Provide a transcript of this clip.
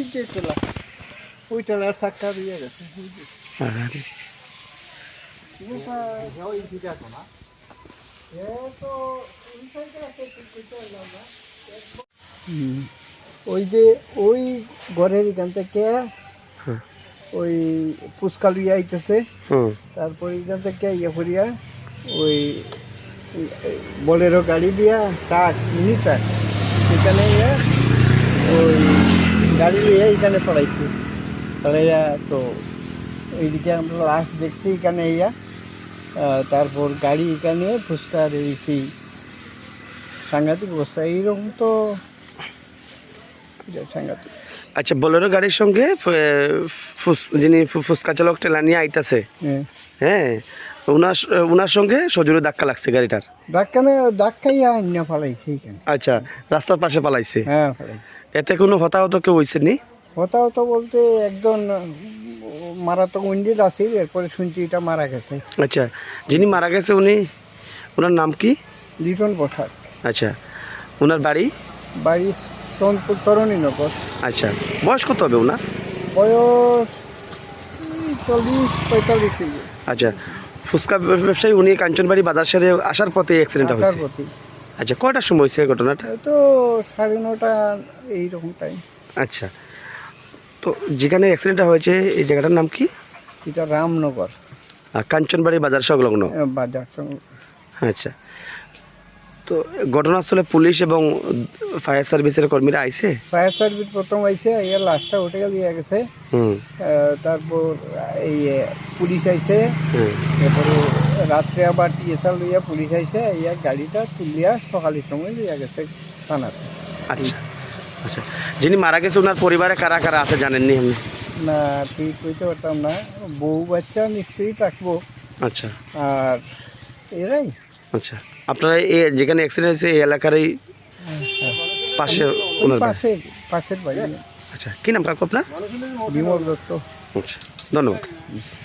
ওই যে টেলা, ওই টেলার চাকা দিয়ে গেছে। ওই যে ওই ঘরের এখান থেকে ওই ফুচকা লইয়া আইতেছে, তারপর এখান থেকে ইয়ে করিয়া ওই বোলেরো গাড়ি দিয়া ট্রাক, মিনি ট্রাক, এখানে ওই গাড়ি লইয়া এখানে পড়াইছে। পড়াইয়া তো এইদিকে আমরা লাস্ট দেখছি এখানে তারপর গাড়ি এখানে ফুচকার এই সেই সাংঘাতিক অবস্থা। এইরকম তো সাংঘাতিক। আচ্ছা, বোলেরো গাড়ির সঙ্গে যিনি ফুচকা চালক টেলা নিয়ে আইতাছে, হ্যাঁ, ওনার সঙ্গে সজোরে ধাক্কা লাগছে গাড়িটার। ধাক্কাই না পালাইছে এখানে। আচ্ছা, রাস্তার পাশে পালাইছে। হ্যাঁ, পালাইছে। এতে কোনো হতাহত কেউ হয়েছে নি? হতাহত বলতে একজন মারাত্মক ইঞ্জিন আছে, এরপরে শুনছি এটা মারা গেছে। আচ্ছা, যিনি মারা গেছে ওনার নাম কি? লিটন বসাক। আচ্ছা, ওনার বাড়ি সোনপুর তরুণীনগর। আচ্ছা, বয়স কত হবে ওনার? বয়স 40-45। আচ্ছা, ফুচকা ব্যবসায়ী উনি কাঞ্চনবাড়ি বাজার সেরে আসার পথে অ্যাক্সিডেন্ট হয়েছে। আচ্ছা, কয়টার সময় হয়েছে ঘটনাটা? তো 9:30 এইরকম টাইম। আচ্ছা, তো যেখানে অ্যাক্সিডেন্টটা হয়েছে এই জায়গাটার নাম কি? এটা রামনগর, কাঞ্চনবাড়ি বাজার সংলগ্ন বাজার। আচ্ছা, তো ঘটনাস্থলে পুলিশ এবং ফায়ার সার্ভিসের কর্মীরা আইছে? ফায়ার সার্ভিস প্রথম আইছে, লাস্টটা উঠে দিয়ে গেছে। তারপর এই পুলিশ আইছে, এরপরে রাত্রে আবার টিএসআর লইয়া পুলিশ আইছে, গাড়িটা তুলিয়া সকালের সময় লইয়া গেছে থানাতে। আচ্ছা আচ্ছা, যিনি মারা গেছে ওনার পরিবারে কারা কারা আছে জানেননি আপনি? না, ঠিক কইতে পারতাম না। বউ বাচ্চা নিশ্চয়ই থাকবো। আচ্ছা, আর এরাই। আচ্ছা, আপনারা যেখানে অ্যাক্সিডেন্ট হয়েছে এই এলাকারই পাশে ওনার পাশের বাড়ি। আচ্ছা, কি নাম কাকু আপনার? বিমল দত্ত। আচ্ছা, ধন্যবাদ।